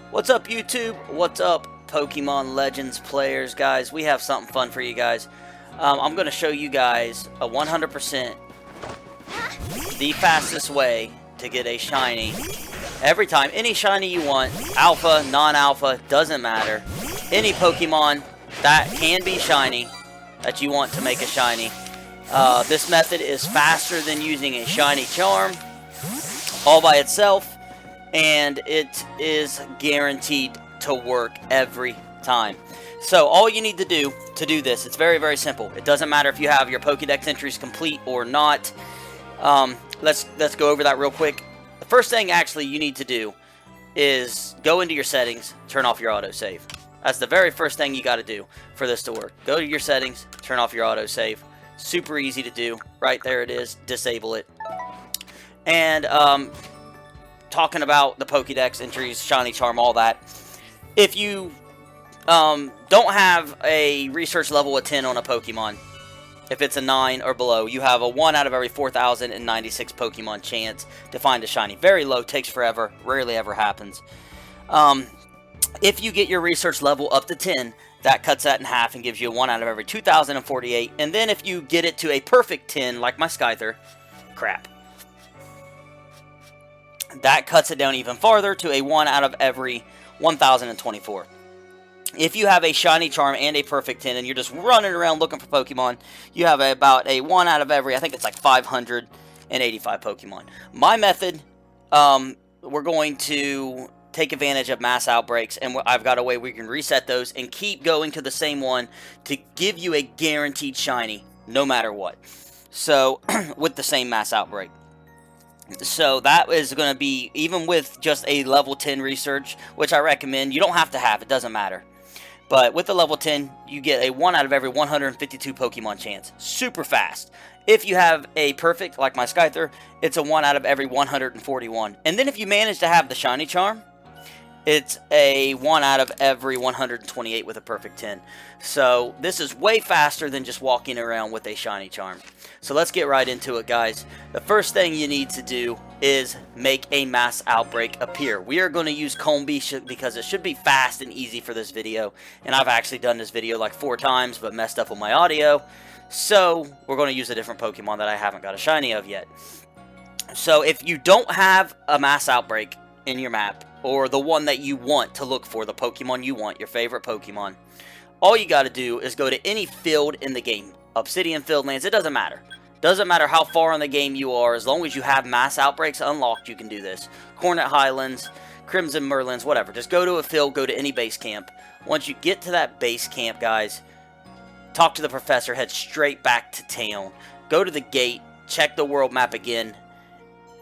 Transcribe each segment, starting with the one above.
What's up, YouTube? What's up, Pokemon Legends players, guys? We have something fun for you guys. I'm going to show you guys a 100% the fastest way to get a shiny every time. Any shiny you want, alpha, non-alpha, doesn't matter. Any Pokemon that can be shiny that you want to make a shiny. This method is faster than using a shiny charm all by itself. And it is guaranteed to work every time. So all you need to do this, it's very, very simple. It doesn't matter if you have your Pokédex entries complete or not. Let's go over that real quick. The first thing actually you need to do is go into your settings, turn off your autosave. That's the very first thing you got to do for this to work. Go to your settings, turn off your autosave. Super easy to do. Right there it is. Disable it. And talking about the Pokédex entries, shiny charm, all that. If you don't have a research level of 10 on a Pokemon, if it's a 9 or below, you have a 1 out of every 4,096 Pokemon chance to find a shiny. Very low, takes forever, rarely ever happens. If you get your research level up to 10, that cuts that in half and gives you a 1 out of every 2,048. And then if you get it to a perfect 10, like my Skyther, crap. That cuts it down even farther to a 1 out of every 1,024. If you have a shiny charm and a perfect 10 and you're just running around looking for Pokemon, you have about a 1 out of every, I think it's like 585 Pokemon. My method, we're going to take advantage of mass outbreaks, and I've got a way we can reset those and keep going to the same one to give you a guaranteed shiny no matter what. So, with the same mass outbreak. So that is going to be, even with just a level 10 research, which I recommend, you don't have to have, it doesn't matter. But with the level 10, you get a 1 out of every 152 Pokemon chance. Super fast. If you have a perfect, like my Skyther, it's a 1 out of every 141. And then if you manage to have the shiny charm, it's a 1 out of every 128 with a perfect 10. So this is way faster than just walking around with a shiny charm. So let's get right into it, guys. The first thing you need to do is make a mass outbreak appear. We are going to use Combi because it should be fast and easy for this video. And I've actually done this video like 4 times but messed up with my audio. So we're going to use a different Pokemon that I haven't got a shiny of yet. So if you don't have a mass outbreak in your map, or the one that you want to look for, the Pokemon you want, your favorite Pokemon, all you got to do is go to any field in the game. Obsidian, Fieldlands, it doesn't matter. Doesn't matter how far in the game you are, as long as you have mass outbreaks unlocked, you can do this. Cornet Highlands, Crimson Merlands, whatever. Just go to a field, go to any base camp. Once you get to that base camp, guys, talk to the professor, head straight back to town. Go to the gate, check the world map again,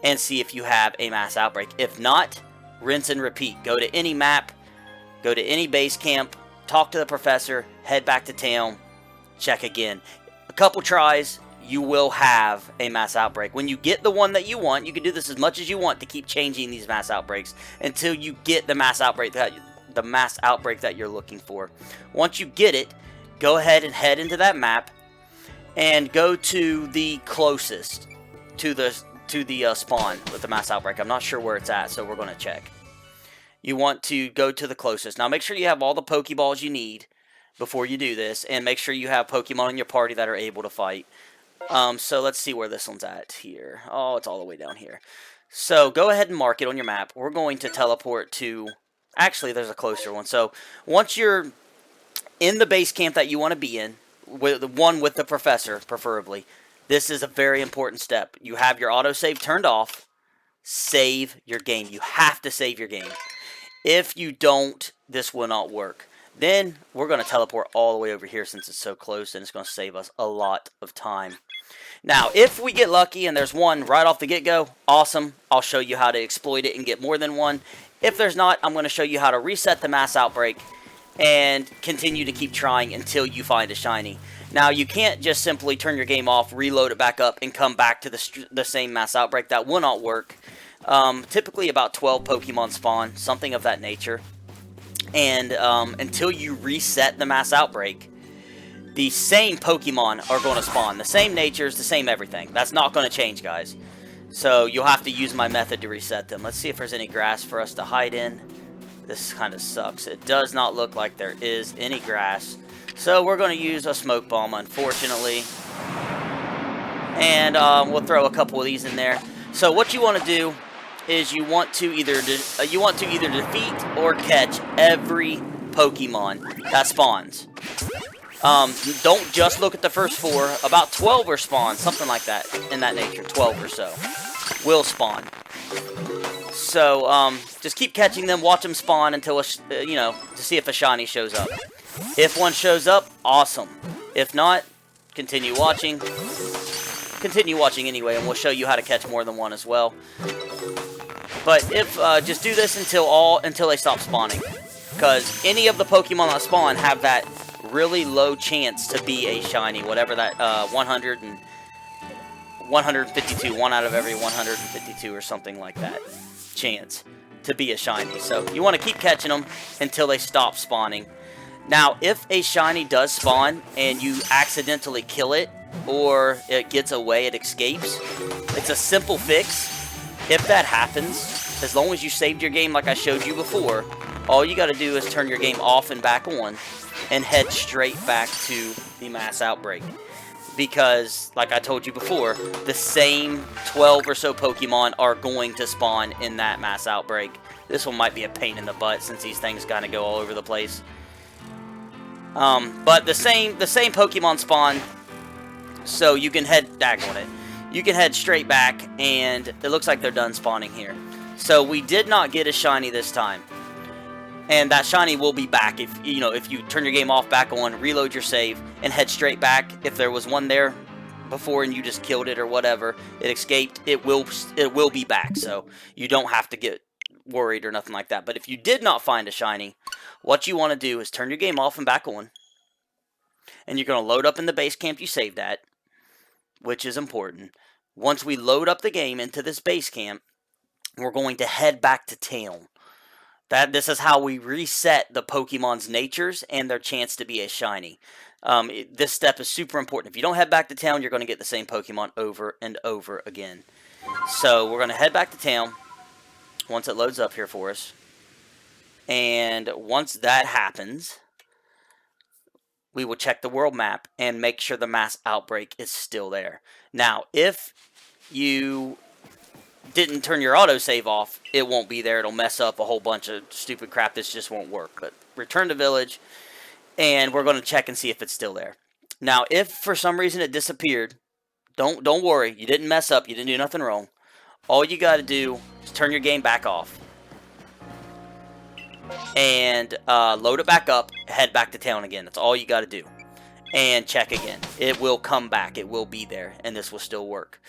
and see if you have a mass outbreak. If not, rinse and repeat. Go to any map, go to any base camp, talk to the professor, head back to town, check again. A couple tries, you will have a mass outbreak. When you get the one that you want, you can do this as much as you want to keep changing these mass outbreaks until you get the mass outbreak that you're looking for. Once you get it, go ahead and head into that map and go to the closest to the spawn with the mass outbreak. I'm not sure where it's at, so we're going to check. You want to go to the closest. Now make sure you have all the Pokeballs you need before you do this, and make sure you have Pokemon in your party that are able to fight. So let's see where this one's at here. Oh, it's all the way down here. So go ahead and mark it on your map. We're going to teleport to... Actually, there's a closer one. So once you're in the base camp that you want to be in, with the one with the professor, preferably, this is a very important step. You have your autosave turned off. Save your game. You have to save your game. If you don't, this will not work. Then we're going to teleport all the way over here since it's so close, and it's going to save us a lot of time. Now, if we get lucky and there's one right off the get-go, awesome. I'll show you how to exploit it and get more than one. If there's not, I'm going to show you how to reset the mass outbreak and continue to keep trying until you find a shiny. Now, you can't just simply turn your game off, reload it back up, and come back to the same mass outbreak. That will not work. Typically about 12 Pokemon spawn, something of that nature. And until you reset the mass outbreak, the same Pokemon are going to spawn. The same natures, the same everything. That's not going to change, guys. So you'll have to use my method to reset them. Let's see if there's any grass for us to hide in. This kind of sucks. It does not look like there is any grass. So we're going to use a smoke bomb, unfortunately. And we'll throw a couple of these in there. So what you want to do is you want to either defeat or catch every Pokemon that spawns. Don't just look at the first 4. About 12 will spawn, something like that, in that nature. 12 or so will spawn. So just keep catching them, watch them spawn until to see if a shiny shows up. If one shows up, awesome. If not, continue watching. Continue watching anyway, and we'll show you how to catch more than one as well. But if just do this until they stop spawning, because any of the Pokemon that spawn have that really low chance to be a shiny, whatever that 152, 1 out of every 152 or something like that chance to be a shiny. So you want to keep catching them until they stop spawning. Now, if a shiny does spawn and you accidentally kill it, or it gets away, it escapes, it's a simple fix. If that happens, as long as you saved your game like I showed you before, all you got to do is turn your game off and back on and head straight back to the mass outbreak. Because, like I told you before, the same 12 or so Pokemon are going to spawn in that mass outbreak. This one might be a pain in the butt since these things kind of go all over the place. But the same Pokemon spawn, so you can head You can head straight back, and it looks like they're done spawning here. So we did not get a shiny this time. And that shiny will be back if you turn your game off, back on, reload your save, and head straight back. If there was one there before and you just killed it or whatever, it escaped, it will be back. So you don't have to get worried or nothing like that. But if you did not find a shiny, what you want to do is turn your game off and back on. And you're going to load up in the base camp you saved at, which is important. Once we load up the game into this base camp, we're going to head back to town. This is how we reset the Pokemon's natures and their chance to be a shiny. This step is super important. If you don't head back to town, you're going to get the same Pokemon over and over again. So we're going to head back to town once it loads up here for us. And once that happens, we will check the world map and make sure the mass outbreak is still there. Now, if you didn't turn your autosave off, it won't be there. It'll mess up a whole bunch of stupid crap. This just won't work. But return to village, and we're going to check and see if it's still there. Now, if for some reason it disappeared, don't worry. You didn't mess up. You didn't do nothing wrong. All you got to do is turn your game back off and load it back up, head back to town again. That's all you got to do. And check again. It will come back. It will be there, and this will still work.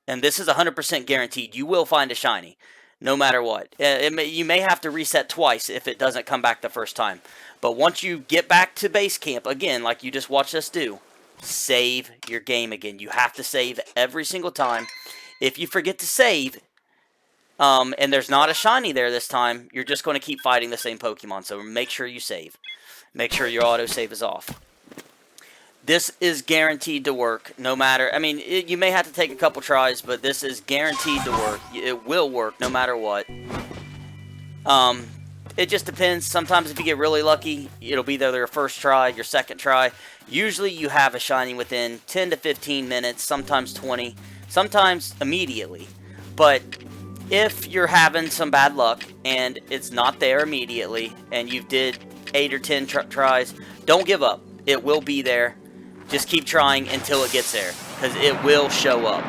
And this is 100% guaranteed. You will find a shiny, no matter what. You may have to reset twice if it doesn't come back the first time. But once you get back to base camp, again, like you just watched us do, save your game again. You have to save every single time. If you forget to save, and there's not a shiny there this time, you're just going to keep fighting the same Pokemon. So make sure you save. Make sure your autosave is off. This is guaranteed to work, no matter, you may have to take a couple tries, but this is guaranteed to work. It will work no matter what. It just depends. Sometimes if you get really lucky, it'll be there your first try, your second try. Usually you have a shiny within 10 to 15 minutes, sometimes 20, sometimes immediately. But if you're having some bad luck and it's not there immediately, and you did 8 or 10 tries, don't give up. It will be there. Just keep trying until it gets there, because it will show up.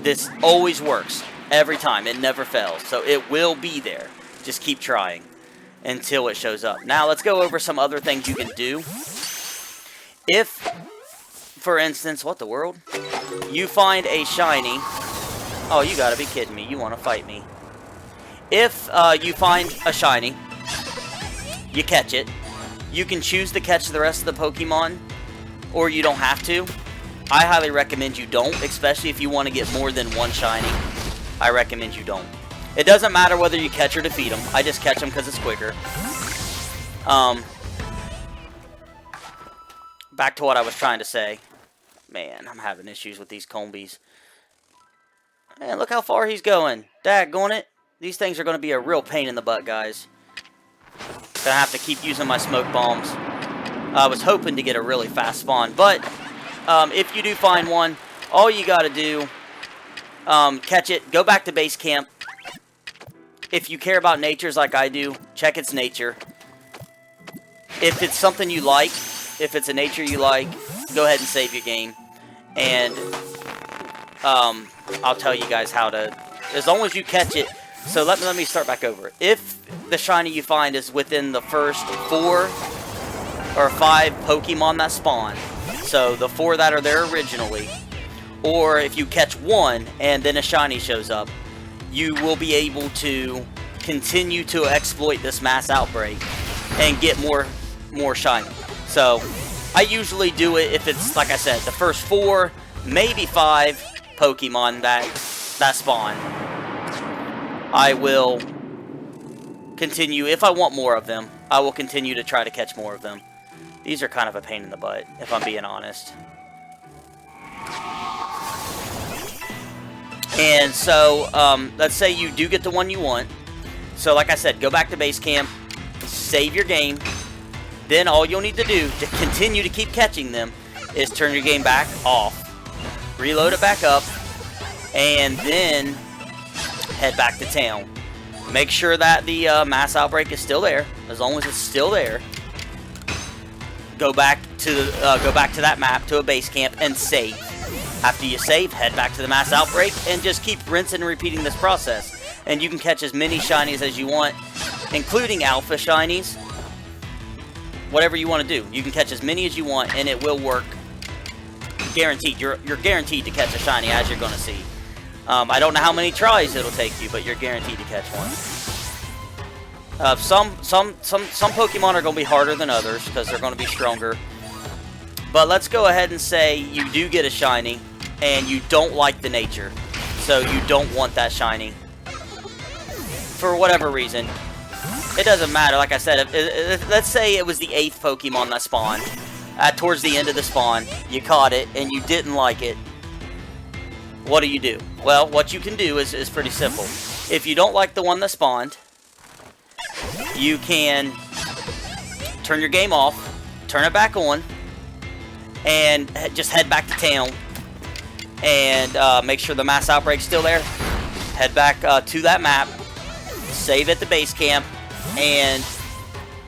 This always works, every time. It never fails, so it will be there. Just keep trying until it shows up. Now, let's go over some other things you can do. If, for instance, what the world? You find a shiny. Oh, you gotta be kidding me. You want to fight me. If you find a shiny, you catch it. You can choose to catch the rest of the Pokemon, or you don't have to. I highly recommend you don't, especially if you want to get more than one shiny. I recommend you don't. It doesn't matter whether you catch or defeat them. I just catch them because it's quicker. Back to what I was trying to say. Man, I'm having issues with these combies. Man, look how far he's going. Daggone it. These things are going to be a real pain in the butt, guys. Gonna have to keep using my smoke bombs. I was hoping to get a really fast spawn, but if you do find one, all you gotta do, catch it, go back to base camp. If you care about natures like I do, check its nature. If it's something you like, if it's a nature you like, go ahead and save your game. And I'll tell you guys how to, as long as you catch it. So let me start back over. If the shiny you find is within the first 4 or 5 Pokemon that spawn, so the 4 that are there originally, or if you catch one and then a shiny shows up, you will be able to continue to exploit this mass outbreak and get more shiny. So I usually do it if it's, like I said, the first 4, maybe 5 Pokemon that spawn. I will continue, if I want more of them, I will continue to try to catch more of them. These are kind of a pain in the butt, if I'm being honest. And so, let's say you do get the one you want. So, like I said, go back to base camp, save your game. Then all you'll need to do to continue to keep catching them is turn your game back off, reload it back up, and then head back to town. Make sure that the mass outbreak is still there. As long as it's still there, go back to that map, to a base camp, and save. After you save, head back to the mass outbreak, and just keep rinsing and repeating this process. And you can catch as many shinies as you want, including alpha shinies. Whatever you want to do, you can catch as many as you want, and it will work. Guaranteed. You're guaranteed to catch a shiny, as you're going to see. I don't know how many tries it'll take you, but you're guaranteed to catch one. Some Pokemon are going to be harder than others because they're going to be stronger. But let's go ahead and say you do get a shiny and you don't like the nature, so you don't want that shiny for whatever reason. It doesn't matter. Like I said, let's say it was the 8th Pokemon that spawned. Towards the end of the spawn, you caught it and you didn't like it. What do? Well, what you can do is pretty simple. If you don't like the one that spawned, you can turn your game off, turn it back on, and just head back to town and make sure the mass outbreak's still there. Head back to that map, save at the base camp, and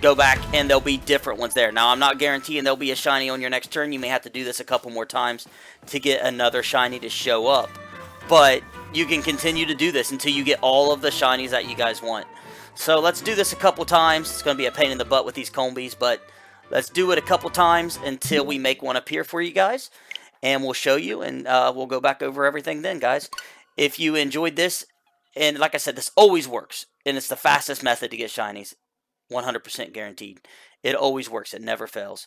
go back, and there'll be different ones there. Now, I'm not guaranteeing there'll be a shiny on your next turn. You may have to do this a couple more times to get another shiny to show up. But you can continue to do this until you get all of the shinies that you guys want. So let's do this a couple times. It's going to be a pain in the butt with these combies, but let's do it a couple times until we make one appear for you guys. And we'll show you, and we'll go back over everything then, guys. If you enjoyed this, and like I said, this always works. And it's the fastest method to get shinies. 100% guaranteed. It always works. It never fails.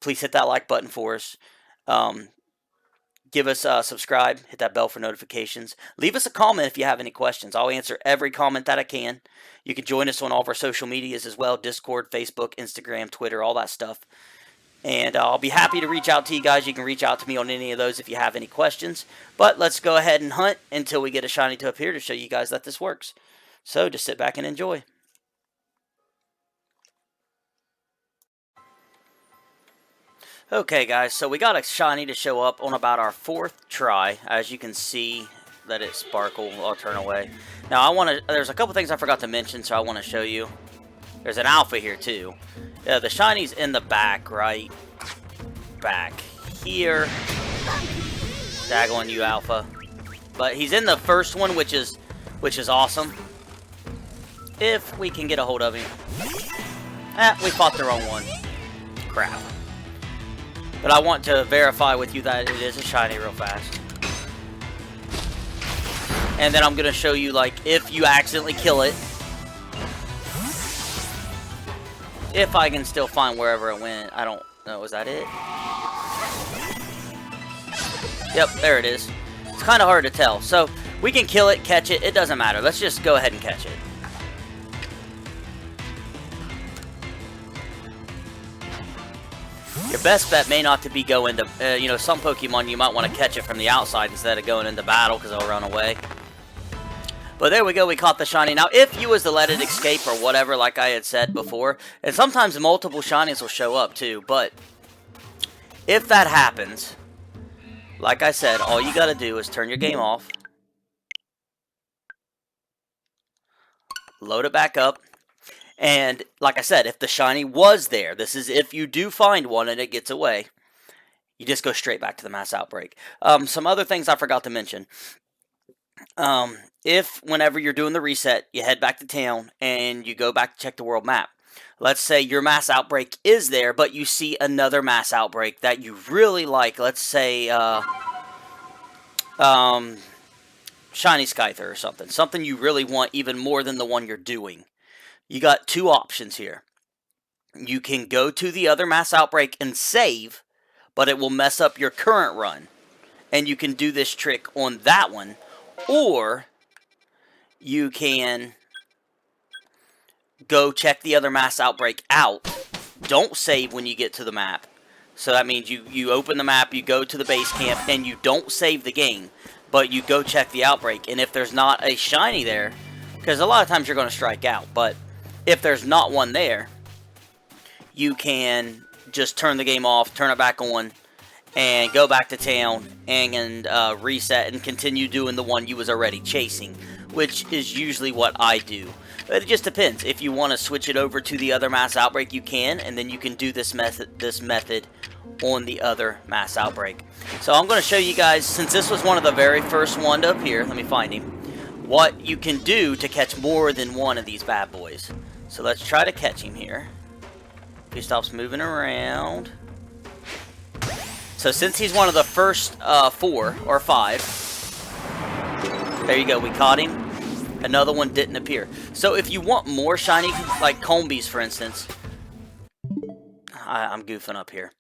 Please hit that like button for us. Give us a subscribe. Hit that bell for notifications. Leave us a comment if you have any questions. I'll answer every comment that I can. You can join us on all of our social medias as well. Discord, Facebook, Instagram, Twitter, all that stuff. And I'll be happy to reach out to you guys. You can reach out to me on any of those if you have any questions. But let's go ahead and hunt until we get a shiny to appear to show you guys that this works. So just sit back and enjoy. Okay, guys, so we got a shiny to show up on about our 4th try. As you can see, let it sparkle. I'll turn away. Now, there's a couple things I forgot to mention, so I want to show you. There's an alpha here, too. Yeah, the shiny's in the back, right? Back here. Daggling you, alpha. But he's in the first one, which is awesome. If we can get a hold of him. We fought the wrong one. Crap. But I want to verify with you that it is a shiny real fast. And then I'm going to show you, like, if you accidentally kill it. If I can still find wherever it went. I don't know. Was that it? Yep, there it is. It's kind of hard to tell. So, we can kill it, catch it. It doesn't matter. Let's just go ahead and catch it. Your best bet may not to be go into, some Pokemon you might want to catch it from the outside instead of going into battle because they'll run away. But there we go, we caught the shiny. Now, if you was to let it escape or whatever, like I had said before, and sometimes multiple shinies will show up too, but if that happens, like I said, all you gotta do is turn your game off, load it back up, and like I said, if the shiny was there, this is if you do find one and it gets away, you just go straight back to the mass outbreak. Some other things I forgot to mention. If whenever you're doing the reset, you head back to town and you go back to check the world map. Let's say your mass outbreak is there, but you see another mass outbreak that you really like. Let's say, Shiny Scyther or something. Something you really want even more than the one you're doing. You got two options here. You can go to the other mass outbreak and save, but it will mess up your current run. And you can do this trick on that one. Or you can go check the other mass outbreak out. Don't save when you get to the map. So that means you open the map, you go to the base camp, and you don't save the game. But you go check the outbreak. And if there's not a shiny there, because a lot of times you're going to strike out. But if there's not one there, you can just turn the game off, turn it back on, and go back to town and reset and continue doing the one you was already chasing, which is usually what I do. But it just depends. If you want to switch it over to the other mass outbreak, you can, and then you can do this method on the other mass outbreak. So I'm going to show you guys, since this was one of the very first one up here, let me find him, what you can do to catch more than one of these bad boys. So let's try to catch him here. If he stops moving around. So since he's one of the first 4 or 5, there you go, we caught him. Another one didn't appear. So if you want more shiny, like Combies for instance, I'm goofing up here.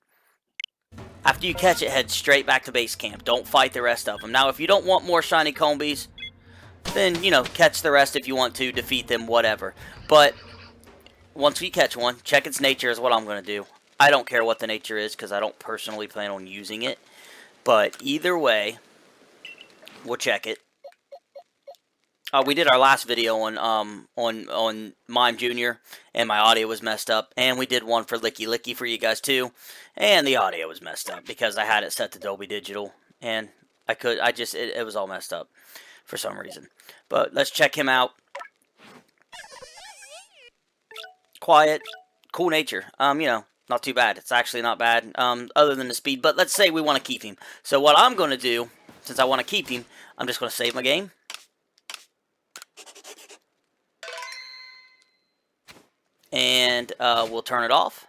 After you catch it, head straight back to base camp. Don't fight the rest of them. Now if you don't want more shiny Combies, then, you know, catch the rest if you want to, defeat them, whatever. But once you catch one, check its nature is what I'm going to do. I don't care what the nature is because I don't personally plan on using it. But either way, we'll check it. We did our last video on Mime Jr. and my audio was messed up. And we did one for Licky Licky for you guys too. And the audio was messed up because I had it set to Dolby Digital. And it was all messed up for some reason. But let's check him out. Quiet, cool nature. You know, not too bad. It's actually not bad, other than the speed. But let's say we want to keep him. So what I'm going to do, since I want to keep him, I'm just going to save my game. And we'll turn it off.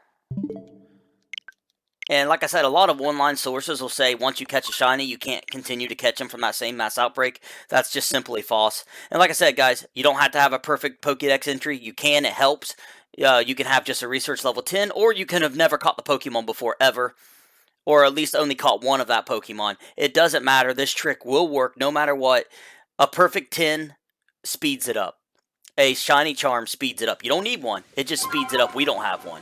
And like I said, a lot of online sources will say once you catch a shiny, you can't continue to catch them from that same mass outbreak. That's just simply false. And like I said, guys, you don't have to have a perfect Pokédex entry. You can, it helps. You can have just a research level 10, or you can have never caught the Pokemon before ever, or at least only caught one of that Pokemon. It doesn't matter. This trick will work no matter what. A perfect 10 speeds it up. A shiny charm speeds it up. You don't need one. It just speeds it up. We don't have one.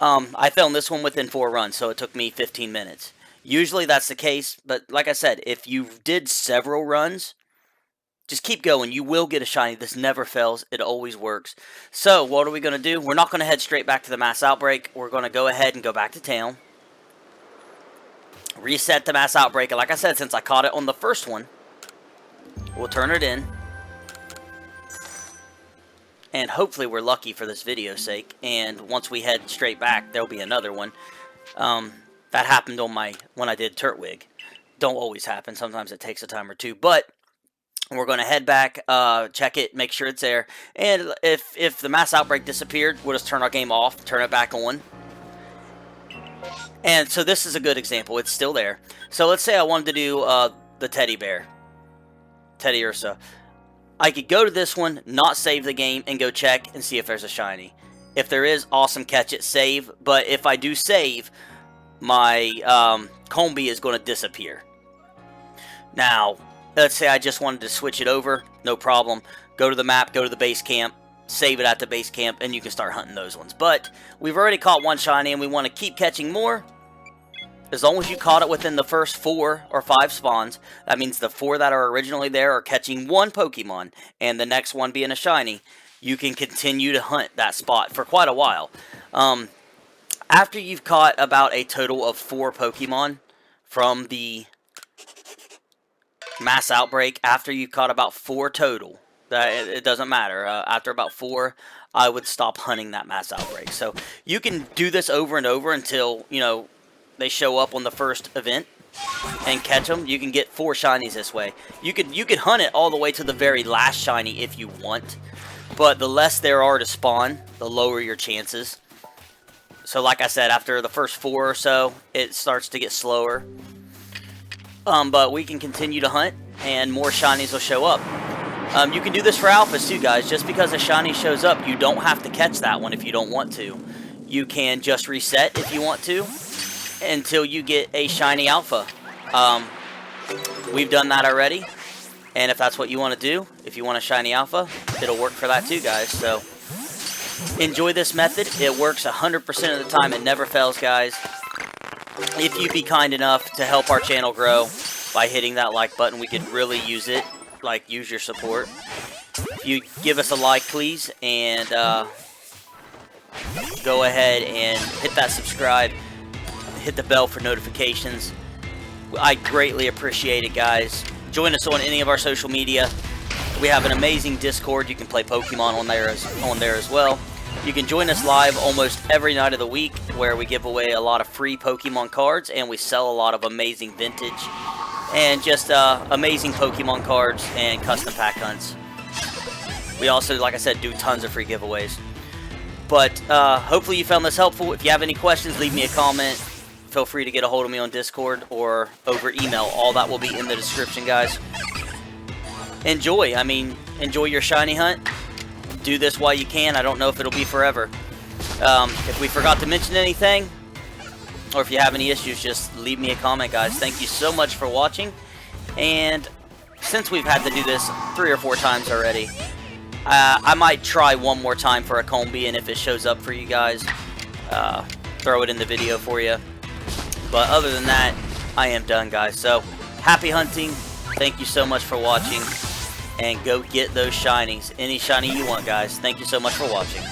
I found this one within 4 runs, so it took me 15 minutes. Usually that's the case, but like I said, if you did several runs, just keep going. You will get a shiny. This never fails. It always works. So, what are we going to do? We're not going to head straight back to the mass outbreak. We're going to go ahead and go back to town. Reset the mass outbreak. And like I said, since I caught it on the first one, we'll turn it in. And hopefully we're lucky for this video's sake. And once we head straight back, there'll be another one. That happened on when I did Turtwig. Don't always happen. Sometimes it takes a time or two. But we're going to head back, check it, make sure it's there. And if the mass outbreak disappeared, we'll just turn our game off, turn it back on. And so this is a good example. It's still there. So let's say I wanted to do the teddy bear. Teddy Ursa. I could go to this one, not save the game, and go check and see if there's a shiny. If there is, awesome, catch it, save. But if I do save, my Combee is going to disappear. Now, let's say I just wanted to switch it over, no problem. Go to the map, go to the base camp, save it at the base camp, and you can start hunting those ones. But we've already caught one shiny, and we want to keep catching more. As long as you caught it within the first 4 or 5 spawns, that means the 4 that are originally there are catching 1 Pokemon, and the next one being a shiny, you can continue to hunt that spot for quite a while. After you've caught about a total of 4 Pokemon from the mass outbreak, after you've caught about 4 total, it doesn't matter. After about 4, I would stop hunting that mass outbreak. So you can do this over and over until, you know, they show up on the first event and catch them. You can get 4 shinies this way. You could hunt it all the way to the very last shiny if you want, but the less there are to spawn, the lower your chances. So like I said, after the first 4 or so, it starts to get slower. But we can continue to hunt, and more shinies will show up. You can do this for alphas too, guys. Just because a shiny shows up, you don't have to catch that one if you don't want to. You can just reset if you want to, until you get a shiny alpha. We've done that already, and if that's what you want to do, if you want a shiny alpha, it'll work for that too, guys. So enjoy this method. It works 100% of the time. It never fails, guys. If you'd be kind enough to help our channel grow by hitting that like button, we could really use it, like use your support. If you give us a like, please, and go ahead and hit that subscribe, hit the bell for notifications. I greatly appreciate it, guys. Join us on any of our social media. We have an amazing Discord. You can play Pokemon on there as well. You can join us live almost every night of the week, where we give away a lot of free Pokemon cards, and we sell a lot of amazing vintage and just amazing Pokemon cards and custom pack hunts. We also, like I said, do tons of free giveaways. But hopefully you found this helpful. If you have any questions, leave me a comment. Feel free to get a hold of me on Discord or over email. All that will be in the description, guys. Enjoy. I mean, enjoy your shiny hunt. Do this while you can. I don't know if it'll be forever. If we forgot to mention anything, or if you have any issues, just leave me a comment, guys. Thank you so much for watching. And since we've had to do this 3 or 4 times already, I might try one more time for a Combi, and if it shows up for you guys, throw it in the video for you. But other than that, I am done, guys. So, happy hunting. Thank you so much for watching. And go get those shinies. Any shiny you want, guys. Thank you so much for watching.